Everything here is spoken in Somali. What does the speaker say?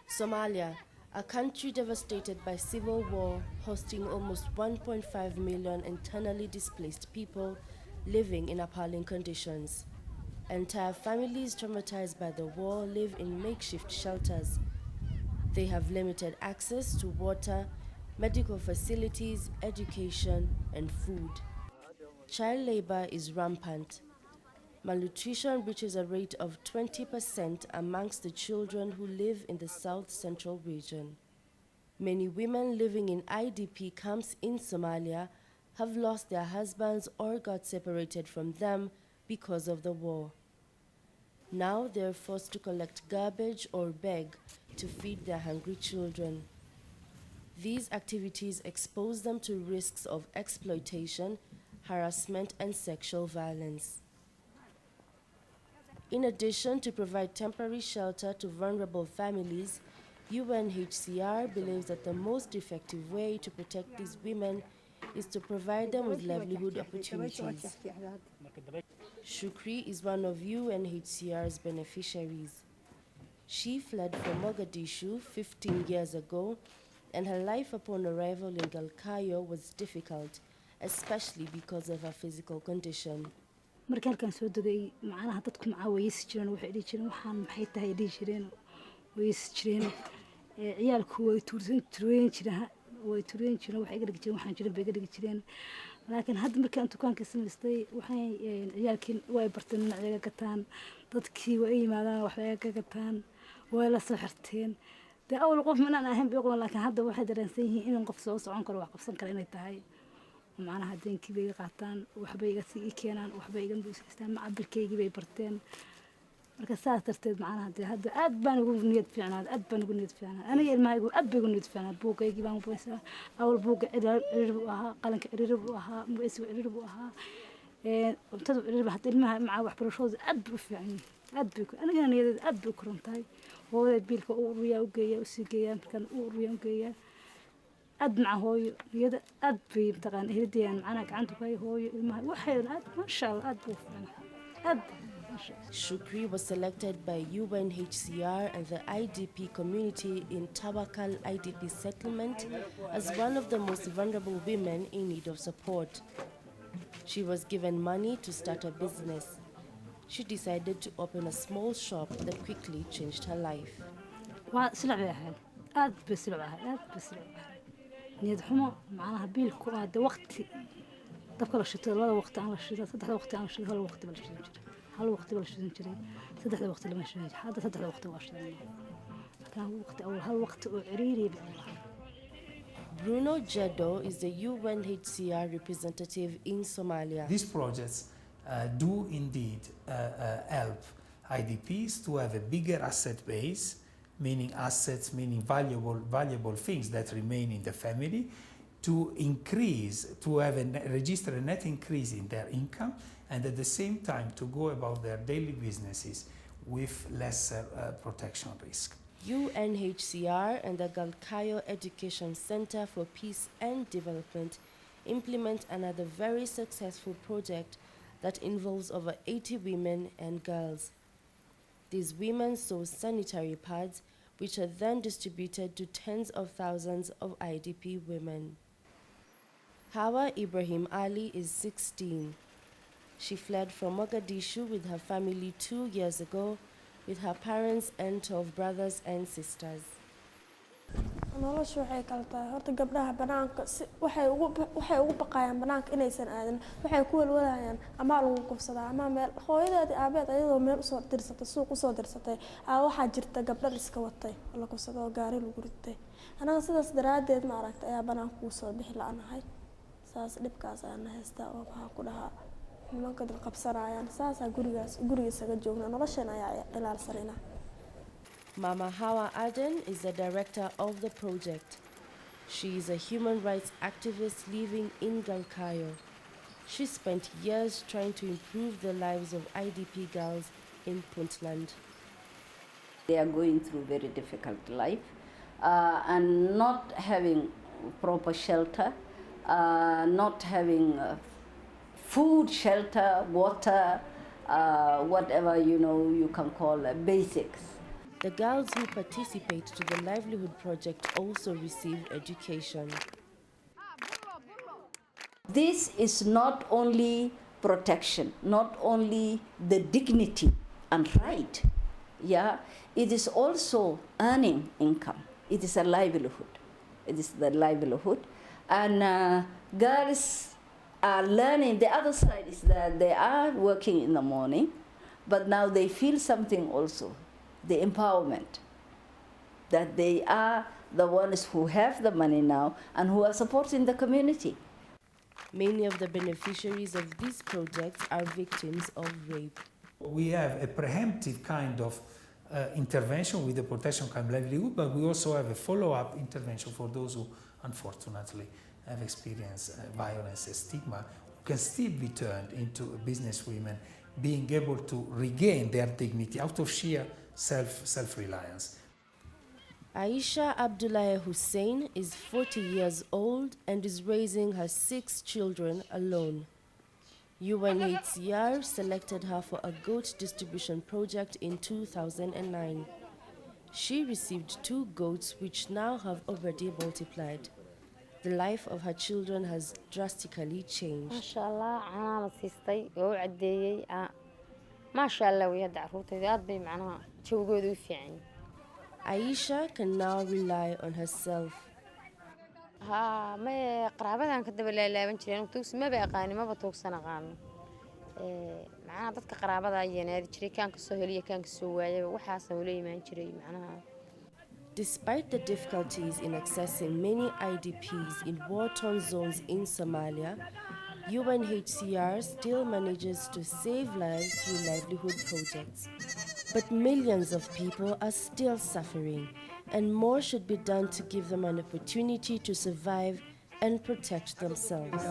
Somalia, a country devastated by civil war, hosting almost 1.5 million internally displaced people living in appalling conditions. Entire families traumatized by the war live in makeshift shelters. They have limited access to water, medical facilities, education, and food. Child labor is rampant. Malnutrition reaches a rate of 20% amongst the children who live in the South Central region. Many women living in IDP camps in Somalia have lost their husbands or got separated from them because of the war. Now they are forced to collect garbage or beg to feed their hungry children. These activities expose them to risks of exploitation, harassment, and sexual violence. In addition to provide temporary shelter to vulnerable families, UNHCR believes that the most effective way to protect these women is to provide them with livelihood opportunities. Shukri is one of UNHCR's beneficiaries. She fled from Mogadishu 15 years ago, and her life upon arrival in Galkayo was difficult, especially because of her physical condition. markii halkan soo degay macnaha dadku macaawiis jireen waxay dhigi jireen waxaan maxay tahay dhigi jireen wees jireen ciyaalku way tursan jireen waxay iga dhigi jireen waxaan jirin bay iga dhigi jireen laakiin hadda markii aan dukaanka samaystay waxay ciyaalkiin way barteen inaga gataan dadkii way yimaadaan wax ay ka gataan way la soo xirteen de awal qof ma aan ahayn biqoon laakiin hadda waxay dareensan yihiin in qof soo socon karo wax qabsan karo inay tahay macnaha deenkii bay qaataan waxbay iga sii keenaan waxbay iga buusistaan macabirkeygii bay barteen marka saas darteed macnaha hadda aad baan ugu niyad fiicnaa aniga ilmahaygu aad bay ugu niyad fiicnaa buugaygii baan buusaa awal buuga cirir buu ahaa qalanka cirir buu ahaa mu'ayis cirir buu ahaa cuntada cirir hadda ilmaha maca waxbarashadooda aad buu fiicnaa aad bay aniga niyadeed aad buu korontahay hooyada biilka uu uriyaa u geeyaa u sii geeyaa markan uu uriyaa u geeyaa أد مع هوي يد أد بيمتقن هرديان معنا كعنده كاي هوي الماء وحيد أد ما شاء الله أد بوفنا أد ما شاء الله. Shukri was selected by UNHCR and the IDP community in Tabakal IDP settlement as one of the most vulnerable women in need of support. She was given money to start a business. She decided to open a small shop that quickly changed her life. أد بسرعة نيد حما معناها بيلكو هذا وقتي دبك الشتاء ولا وقت أنا الشتاء صدق وقت أنا الشتاء هالوقت بالشتاء هالوقت بالشتاء صدق الوقت اللي ماشي هذا صدق الوقت والشتاء كان وقت أول هالوقت عريري. Bruno Jeddo is the UNHCR representative in Somalia. These projects do indeed help IDPs to have a bigger asset base, meaning assets, meaning valuable things that remain in the family, to increase, to have register a net increase in their income, and at the same time to go about their daily businesses with lesser protection risk. UNHCR and the Galkayo Education Center for Peace and Development implement another very successful project that involves over 80 women and girls. These women sew sanitary pads, which are then distributed to tens of thousands of IDP women. Hawa Ibrahim Ali is 16. She fled from Mogadishu with her family 2 years ago, with her parents and 12 brothers and sisters. noloshu waxay kala tahay horta gabdhaha banaanka waxay ugu baqayaan banaanka inaysan aadan waxay ku walwalayaan ama lagu qofsadaa ama meel hooyadeedii aabeed ayadoo meel soo dirsatay suuq soo dirsatay waxa jirta gabdho iska watay la qofsado gaari lagu ritay anaga sidaas daraadeed ma aragtay ayaa banaanka ku soo bixi laanahay saas dhibkaas aan haystaa oo waxa ku dhahaa nimanka dad qabsanayaan saas gurigiisa joogna noloshana ayaa ilaalsanayna. Mama Hawa Aden is the director of the project. She is a human rights activist living in Galkayo. She spent years trying to improve the lives of IDP girls in Puntland. They are going through very difficult life and not having proper shelter, not having food, shelter, water, whatever you can call basics. The girls who participate to the Livelihood Project also receive education. This is not only protection, not only the dignity and right, yeah, it is also earning income. It is a livelihood. It is the livelihood. And girls are learning. The other side is that they are working in the morning, but now they feel something also, the empowerment, that they are the ones who have the money now and who are supporting the community. Many of the beneficiaries of these projects are victims of rape. We have a preemptive kind of intervention with the protection camp livelihood, but we also have a follow-up intervention for those who unfortunately have experienced violence and stigma, who can still be turned into businesswomen, being able to regain their dignity out of sheer self-reliance. Aisha Abdullah Hussein is 40 years old and is raising her 6 children alone. UNHCR selected her for a goat distribution project in 2009. She received 2 goats which now have already multiplied. The life of her children has drastically changed. MashaAllah, أنا نصيستي وعديي MashaAllah ويهدع روتي ذات بي معناها شو جودو فيعني. Aisha can now rely on herself. ما قرابة كده ولا لا بنشلين وتوكس ما بقاني ما بتوكس أنا قانو. معناها ضدك قرابة عينة هذه كان كسهولية كان كسواية وحاسة ولي ما نشري معناها. Despite the difficulties in accessing many IDPs in war-torn zones in Somalia, UNHCR still manages to save lives through livelihood projects. But millions of people are still suffering, and more should be done to give them an opportunity to survive and protect themselves.